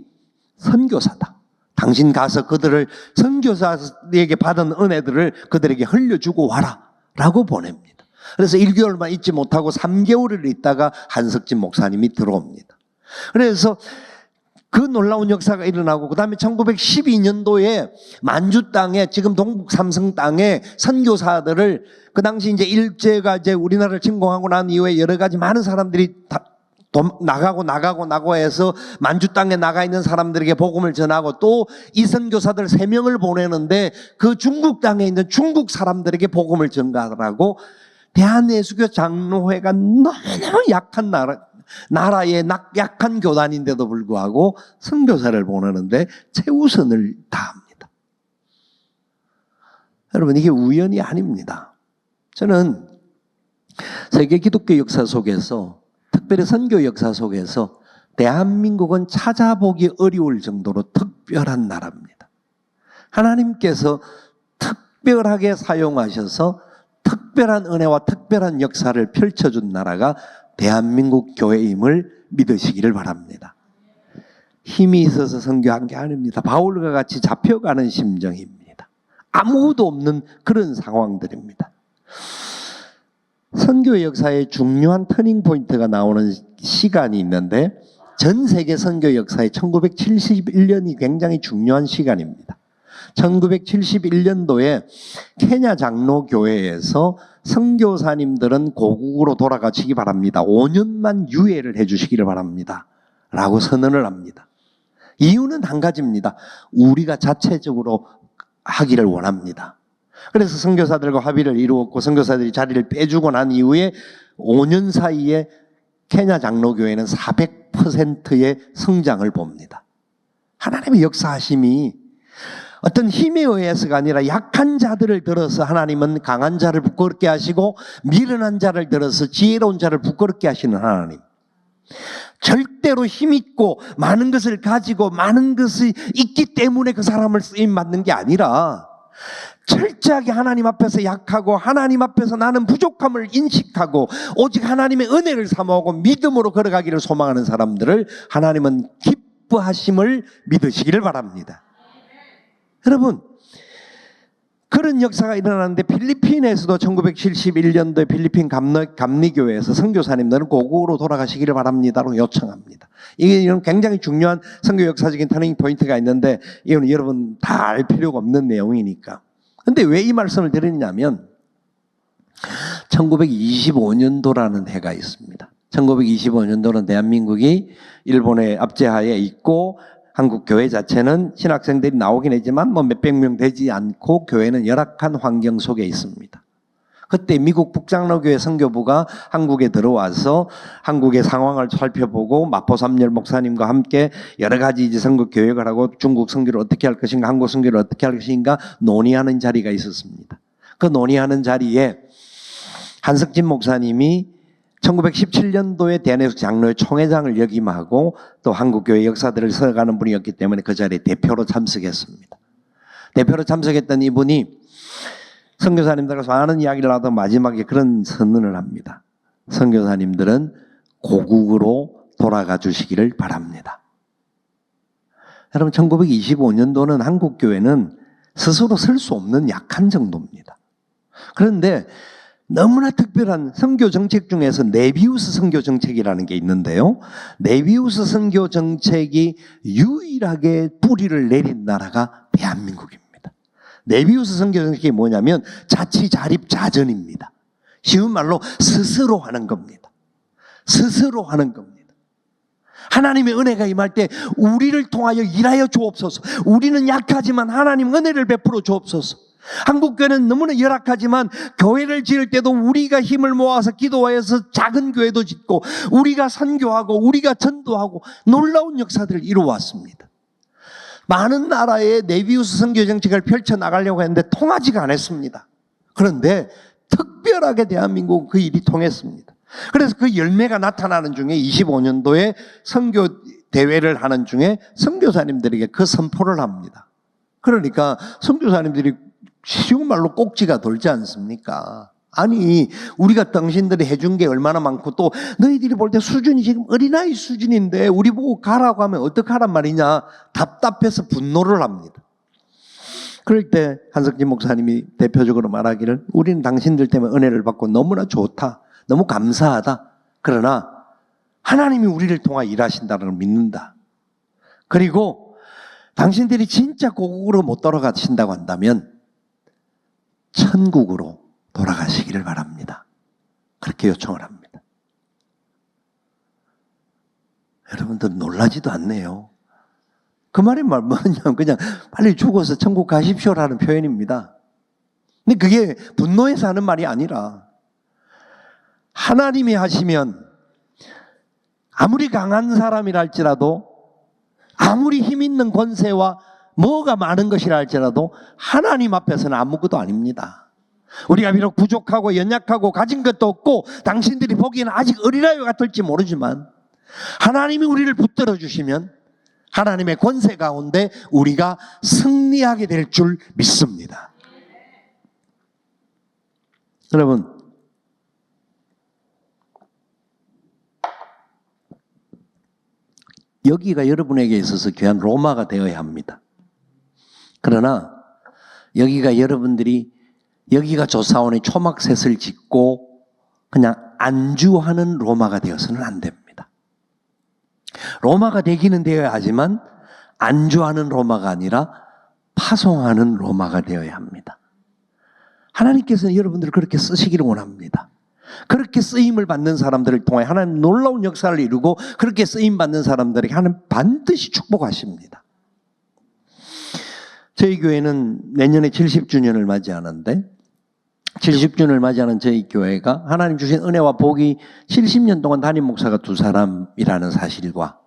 Speaker 1: 선교사다. 당신 가서 그들을 선교사에게 받은 은혜들을 그들에게 흘려주고 와라 라고 보냅니다. 그래서 1개월만 있지 못하고 3개월을 있다가 한석진 목사님이 들어옵니다. 그래서 그 놀라운 역사가 일어나고, 그 다음에 1912년도에 만주 땅에, 지금 동북 삼성 땅에 선교사들을, 그 당시 이제 일제가 이제 우리나라를 침공하고 난 이후에 여러 가지 많은 사람들이 다 나가고 해서 만주 땅에 나가 있는 사람들에게 복음을 전하고, 또 이 선교사들 3명을 보내는데 그 중국 땅에 있는 중국 사람들에게 복음을 전가하라고 대한예수교 장로회가 너무너무 약한 나라의 약한 교단인데도 불구하고 선교사를 보내는데 최우선을 다합니다. 여러분, 이게 우연이 아닙니다. 저는 세계 기독교 역사 속에서, 특별히 선교 역사 속에서 대한민국은 찾아보기 어려울 정도로 특별한 나라입니다. 하나님께서 특별하게 사용하셔서 특별한 은혜와 특별한 역사를 펼쳐준 나라가 대한민국 교회임을 믿으시기를 바랍니다. 힘이 있어서 선교한 게 아닙니다. 바울과 같이 잡혀가는 심정입니다. 아무것도 없는 그런 상황들입니다. 선교의 역사에 중요한 터닝 포인트가 나오는 시간이 있는데, 전 세계 선교 역사에 1971년이 굉장히 중요한 시간입니다. 1971년도에 케냐 장로교회에서 선교사님들은 고국으로 돌아가시기 바랍니다. 5년만 유예를 해주시기를 바랍니다. 라고 선언을 합니다. 이유는 한 가지입니다. 우리가 자체적으로 하기를 원합니다. 그래서 선교사들과 합의를 이루었고, 선교사들이 자리를 빼주고 난 이후에 5년 사이에 케냐 장로교회는 400%의 성장을 봅니다. 하나님의 역사하심이 어떤 힘에 의해서가 아니라 약한 자들을 들어서 하나님은 강한 자를 부끄럽게 하시고, 미련한 자를 들어서 지혜로운 자를 부끄럽게 하시는 하나님. 절대로 힘있고 많은 것을 가지고 많은 것이 있기 때문에 그 사람을 쓰임받는 게 아니라, 철저하게 하나님 앞에서 약하고 하나님 앞에서 나는 부족함을 인식하고 오직 하나님의 은혜를 사모하고 믿음으로 걸어가기를 소망하는 사람들을 하나님은 기뻐하심을 믿으시기를 바랍니다. 여러분, 그런 역사가 일어나는데, 필리핀에서도 1971년도에 필리핀 감리교회에서 선교사님들은 고국으로 돌아가시기를 바랍니다라고 요청합니다. 이게 굉장히 중요한 선교 역사적인 터닝 포인트가 있는데, 이건 여러분 다 알 필요가 없는 내용이니까. 근데 왜 이 말씀을 드리냐면, 1925년도라는 해가 있습니다. 1925년도는 대한민국이 일본의 압제하에 있고, 한국 교회 자체는 신학생들이 나오긴 했지만 몇백 명 되지 않고 교회는 열악한 환경 속에 있습니다. 그때 미국 북장로교회 선교부가 한국에 들어와서 한국의 상황을 살펴보고 마포삼열 목사님과 함께 여러 가지 이제 선교 계획을 하고 중국 선교를 어떻게 할 것인가, 한국 선교를 어떻게 할 것인가 논의하는 자리가 있었습니다. 그 논의하는 자리에 한석진 목사님이 1917년도에 대한예수 장로회 총회장을 역임하고 또 한국교회 역사들을 써가는 분이었기 때문에 그 자리에 대표로 참석했습니다. 대표로 참석했던 이분이 선교사님들과 많은 이야기를 하던 마지막에 그런 선언을 합니다. 선교사님들은 고국으로 돌아가 주시기를 바랍니다. 여러분, 1925년도는 한국교회는 스스로 설 수 없는 약한 정도입니다. 그런데 너무나 특별한 선교 정책 중에서 네비우스 선교 정책이라는 게 있는데요. 네비우스 선교 정책이 유일하게 뿌리를 내린 나라가 대한민국입니다. 네비우스 선교 정책이 뭐냐면 자치자립자전입니다. 쉬운 말로 스스로 하는 겁니다. 스스로 하는 겁니다. 하나님의 은혜가 임할 때 우리를 통하여 일하여 주옵소서. 우리는 약하지만 하나님 은혜를 베풀어 주옵소서. 한국교회는 너무나 열악하지만 교회를 지을 때도 우리가 힘을 모아서 기도하여서 작은 교회도 짓고 우리가 선교하고 우리가 전도하고 놀라운 역사들을 이루어왔습니다. 많은 나라의 네비우스 선교 정책을 펼쳐나가려고 했는데 통하지가 않았습니다. 그런데 특별하게 대한민국은 그 일이 통했습니다. 그래서 그 열매가 나타나는 중에 25년도에 선교 대회를 하는 중에 선교사님들에게 그 선포를 합니다. 그러니까 선교사님들이 쉬운 말로 꼭지가 돌지 않습니까? 아니, 우리가 당신들이 해준 게 얼마나 많고 또 너희들이 볼 때 수준이 지금 어린아이 수준인데 우리 보고 가라고 하면 어떡하란 말이냐, 답답해서 분노를 합니다. 그럴 때 한석진 목사님이 대표적으로 말하기를, 우리는 당신들 때문에 은혜를 받고 너무나 좋다, 너무 감사하다. 그러나 하나님이 우리를 통해 일하신다는 걸 믿는다. 그리고 당신들이 진짜 고국으로 못 돌아가신다고 한다면 천국으로 돌아가시기를 바랍니다. 그렇게 요청을 합니다. 여러분들 놀라지도 않네요. 그 말이 뭐냐면 그냥 빨리 죽어서 천국 가십시오라는 표현입니다. 근데 그게 분노해서 하는 말이 아니라 하나님이 하시면 아무리 강한 사람이라 할지라도 아무리 힘 있는 권세와 뭐가 많은 것이라 할지라도 하나님 앞에서는 아무것도 아닙니다. 우리가 비록 부족하고 연약하고 가진 것도 없고 당신들이 보기에는 아직 어린아이 같을지 모르지만 하나님이 우리를 붙들어 주시면 하나님의 권세 가운데 우리가 승리하게 될 줄 믿습니다. 여러분, 여기가 여러분에게 있어서 귀한 로마가 되어야 합니다. 그러나 여기가 여러분들이 여기가 조사원의 초막셋을 짓고 그냥 안주하는 로마가 되어서는 안 됩니다. 로마가 되기는 되어야 하지만 안주하는 로마가 아니라 파송하는 로마가 되어야 합니다. 하나님께서는 여러분들을 그렇게 쓰시기를 원합니다. 그렇게 쓰임을 받는 사람들을 통해 하나님 놀라운 역사를 이루고 그렇게 쓰임받는 사람들에게 하나님 반드시 축복하십니다. 저희 교회는 내년에 70주년을 맞이하는데 70주년을 맞이하는 저희 교회가 하나님 주신 은혜와 복이 70년 동안 담임 목사가 2사람이라는 사실과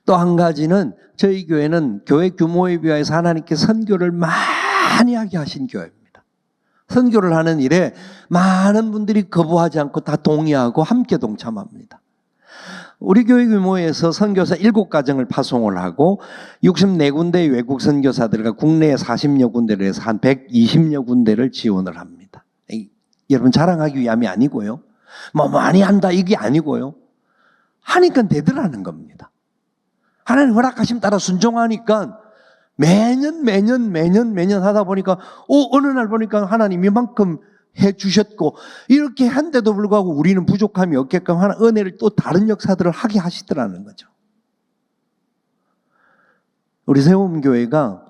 Speaker 1: 또 한 가지는 저희 교회는 교회 규모에 비하여서 하나님께 선교를 많이 하게 하신 교회입니다. 선교를 하는 일에 많은 분들이 거부하지 않고 다 동의하고 함께 동참합니다. 우리 교회 규모에서 선교사 7가정을 파송을 하고 64군데의 외국 선교사들과 국내에 40여 군데를 해서 한 120여 군데를 지원을 합니다. 여러분 자랑하기 위함이 아니고요. 뭐 많이 한다 이게 아니고요. 하니까 되더라는 겁니다. 하나님 허락하심 따라 순종하니까 매년 하다 보니까 어느 날 보니까 하나님이 이만큼 해주셨고 이렇게 한데도 불구하고 우리는 부족함이 없게끔 하나 은혜를 또 다른 역사들을 하게 하시더라는 거죠. 우리 세움교회가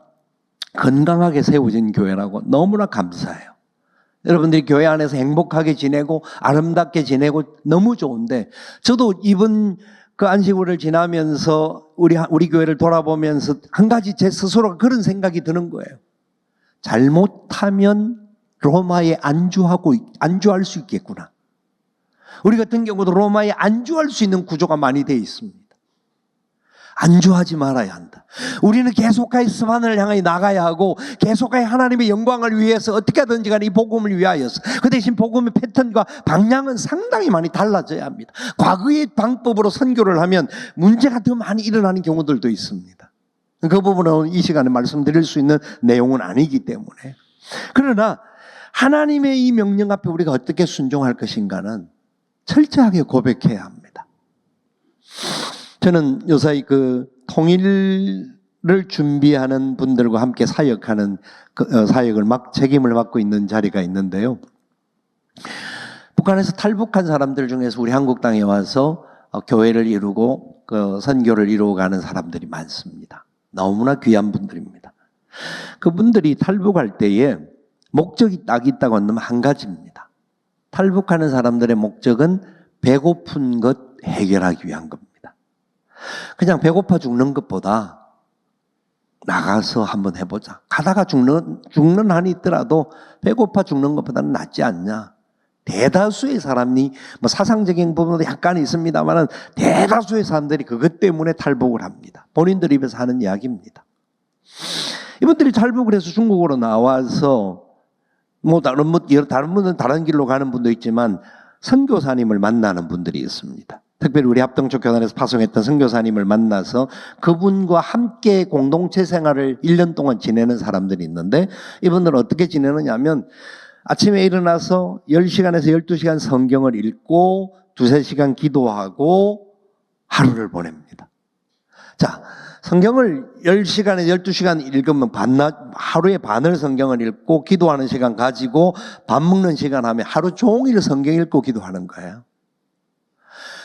Speaker 1: 건강하게 세워진 교회라고 너무나 감사해요. 여러분들이 교회 안에서 행복하게 지내고 아름답게 지내고 너무 좋은데 저도 이번 그 안식일을 지나면서 우리 교회를 돌아보면서 한 가지 제 스스로가 그런 생각이 드는 거예요. 잘못하면 로마에 안주할 수 있겠구나. 우리 같은 경우도 로마에 안주할 수 있는 구조가 많이 되어 있습니다. 안주하지 말아야 한다. 우리는 계속하여 스반을 향해 나가야 하고 계속하여 하나님의 영광을 위해서 어떻게 하든지 간에 이 복음을 위하여서 그 대신 복음의 패턴과 방향은 상당히 많이 달라져야 합니다. 과거의 방법으로 선교를 하면 문제가 더 많이 일어나는 경우들도 있습니다. 그 부분은 이 시간에 말씀드릴 수 있는 내용은 아니기 때문에. 그러나 하나님의 이 명령 앞에 우리가 어떻게 순종할 것인가는 철저하게 고백해야 합니다. 저는 요사이 그 통일을 준비하는 분들과 함께 사역하는 사역을 책임을 맡고 있는 자리가 있는데요. 북한에서 탈북한 사람들 중에서 우리 한국 땅에 와서 교회를 이루고 선교를 이루어가는 사람들이 많습니다. 너무나 귀한 분들입니다. 그분들이 탈북할 때에 목적이 딱 있다고 한다면 한 가지입니다. 탈북하는 사람들의 목적은 배고픈 것 해결하기 위한 겁니다. 그냥 배고파 죽는 것보다 나가서 한번 해보자. 가다가 죽는 한이 있더라도 배고파 죽는 것보다는 낫지 않냐. 대다수의 사람이 뭐 사상적인 부분도 약간 있습니다만 대다수의 사람들이 그것 때문에 탈북을 합니다. 본인들 입에서 하는 이야기입니다. 이분들이 탈북을 해서 중국으로 나와서 다른 분은 다른 길로 가는 분도 있지만 선교사님을 만나는 분들이 있습니다. 특별히 우리 합동적 교단에서 파송했던 선교사님을 만나서 그분과 함께 공동체 생활을 1년 동안 지내는 사람들이 있는데 이분들은 어떻게 지내느냐 하면 아침에 일어나서 10시간에서 12시간 성경을 읽고 2-3시간 기도하고 하루를 보냅니다. 자, 성경을 10시간에서 12시간 읽으면 하루에 반을 성경을 읽고 기도하는 시간 가지고 밥 먹는 시간 하면 하루 종일 성경 읽고 기도하는 거예요.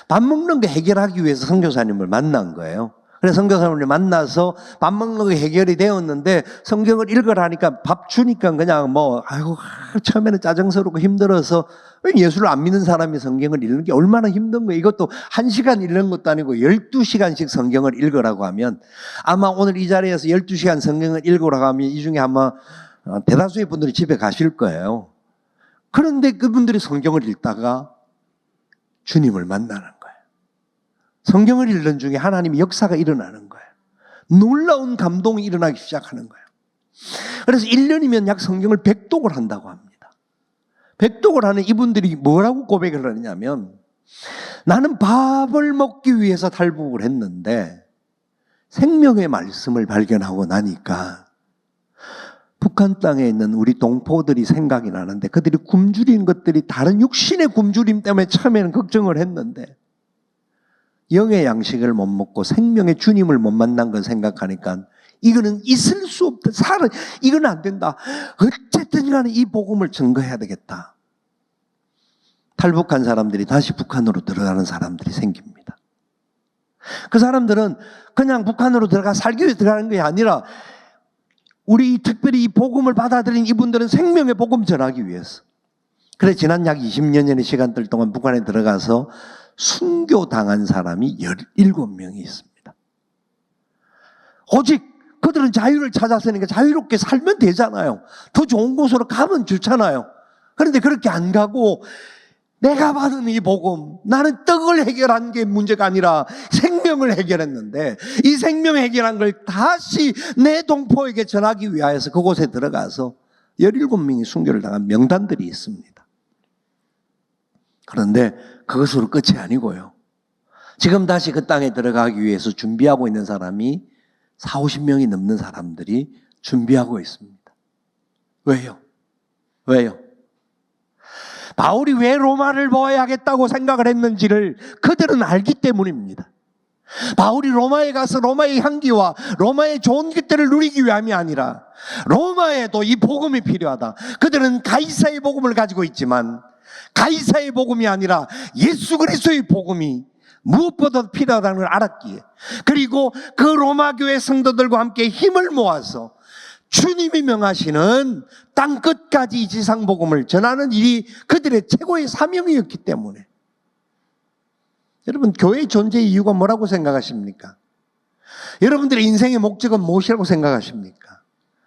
Speaker 1: 밥 먹는 거 해결하기 위해서 선교사님을 만난 거예요. 그래서 선교사님을 만나서 밥 먹는 거 해결이 되었는데 성경을 읽으라니까 밥 주니까 그냥 아이고, 처음에는 짜증스럽고 힘들어서 예수를 안 믿는 사람이 성경을 읽는 게 얼마나 힘든 거예요. 이것도 1시간 읽는 것도 아니고 12시간씩 성경을 읽으라고 하면 아마 오늘 이 자리에서 12시간 성경을 읽으라고 하면 이 중에 아마 대다수의 분들이 집에 가실 거예요. 그런데 그분들이 성경을 읽다가 주님을 만나는 거예요. 성경을 읽는 중에 하나님의 역사가 일어나는 거예요. 놀라운 감동이 일어나기 시작하는 거예요. 그래서 1년이면 약 성경을 100독을 한다고 합니다. 100독을 하는 이분들이 뭐라고 고백을 하느냐면 나는 밥을 먹기 위해서 탈북을 했는데 생명의 말씀을 발견하고 나니까 북한 땅에 있는 우리 동포들이 생각이 나는데 그들이 굶주린 것들이 다른 육신의 굶주림 때문에 처음에는 걱정을 했는데 영의 양식을 못 먹고 생명의 주님을 못 만난 걸 생각하니까 이거는 있을 수 없다. 이건 안 된다. 어쨌든 간에 이 복음을 증거해야 되겠다. 탈북한 사람들이 다시 북한으로 들어가는 사람들이 생깁니다. 그 사람들은 그냥 북한으로 들어가 살기 위해 들어가는 게 아니라 우리 특별히 이 복음을 받아들인 이분들은 생명의 복음 전하기 위해서. 그래서 지난 약 20년 전의 시간들 동안 북한에 들어가서 순교당한 사람이 17명이 있습니다. 오직 그들은 자유를 찾았으니까 자유롭게 살면 되잖아요. 더 좋은 곳으로 가면 좋잖아요. 그런데 그렇게 안 가고 내가 받은 이 복음, 나는 떡을 해결한 게 문제가 아니라 생명을 해결했는데 이 생명 해결한 걸 다시 내 동포에게 전하기 위하여서 그곳에 들어가서 17명이 순교를 당한 명단들이 있습니다. 그런데 그것으로 끝이 아니고요. 지금 다시 그 땅에 들어가기 위해서 준비하고 있는 사람이 40-50명이 넘는 사람들이 준비하고 있습니다. 왜요? 바울이 왜 로마를 보아야겠다고 생각을 했는지를 그들은 알기 때문입니다. 바울이 로마에 가서 로마의 향기와 로마의 좋은 것들을 누리기 위함이 아니라 로마에도 이 복음이 필요하다. 그들은 가이사의 복음을 가지고 있지만 가이사의 복음이 아니라 예수 그리스도의 복음이 무엇보다 필요하다는 걸 알았기에, 그리고 그 로마 교회 성도들과 함께 힘을 모아서 주님이 명하시는 땅 끝까지 이 지상 복음을 전하는 일이 그들의 최고의 사명이었기 때문에. 여러분, 교회의 존재의 이유가 뭐라고 생각하십니까? 여러분들의 인생의 목적은 무엇이라고 생각하십니까?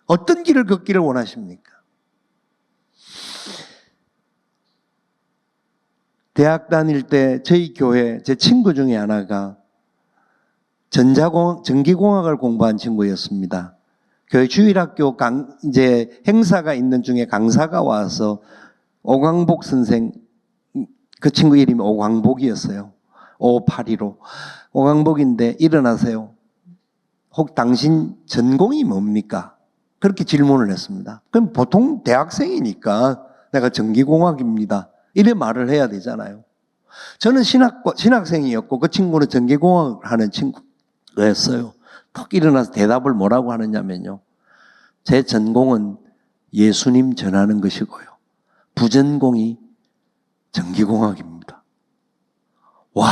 Speaker 1: 어떤 길을 걷기를 원하십니까? 대학 다닐 때 저희 교회 제 친구 중에 하나가 전기공학을 공부한 친구였습니다. 교회 주일학교 이제 행사가 있는 중에 강사가 와서 오광복 선생, 그 친구 이름이 오광복이었어요. 5582로. 오광복인데 일어나세요. 혹 당신 전공이 뭡니까? 그렇게 질문을 했습니다. 그럼 보통 대학생이니까 내가 전기공학입니다. 이래 말을 해야 되잖아요. 저는 신학생이었고 그 친구는 전기공학을 하는 친구였어요. 턱 일어나서 대답을 뭐라고 하느냐면요. 제 전공은 예수님 전하는 것이고요. 부전공이 전기공학입니다. 와,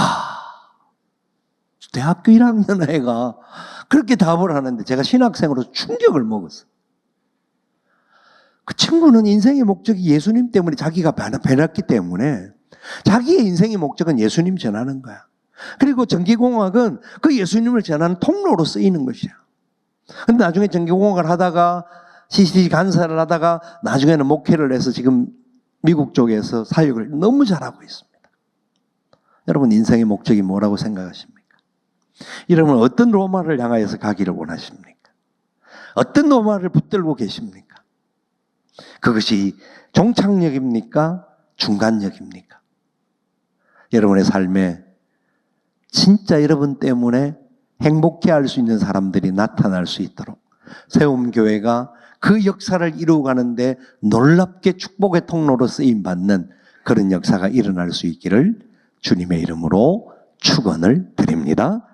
Speaker 1: 대학교 1학년 애가 그렇게 답을 하는데 제가 신학생으로 충격을 먹었어요. 그 친구는 인생의 목적이 예수님 때문에 자기가 변했기 때문에 자기의 인생의 목적은 예수님 전하는 거야. 그리고 전기공학은 그 예수님을 전하는 통로로 쓰이는 것이야. 근데 나중에 전기공학을 하다가 CCD 간사를 하다가 나중에는 목회를 해서 지금 미국 쪽에서 사역을 너무 잘하고 있습니다. 여러분, 인생의 목적이 뭐라고 생각하십니까? 여러분, 어떤 로마를 향하여서 가기를 원하십니까? 어떤 로마를 붙들고 계십니까? 그것이 종착역입니까? 중간역입니까? 여러분의 삶에 진짜 여러분 때문에 행복해할 수 있는 사람들이 나타날 수 있도록 세움교회가 그 역사를 이루어가는데 놀랍게 축복의 통로로 쓰임받는 그런 역사가 일어날 수 있기를 주님의 이름으로 축원을 드립니다.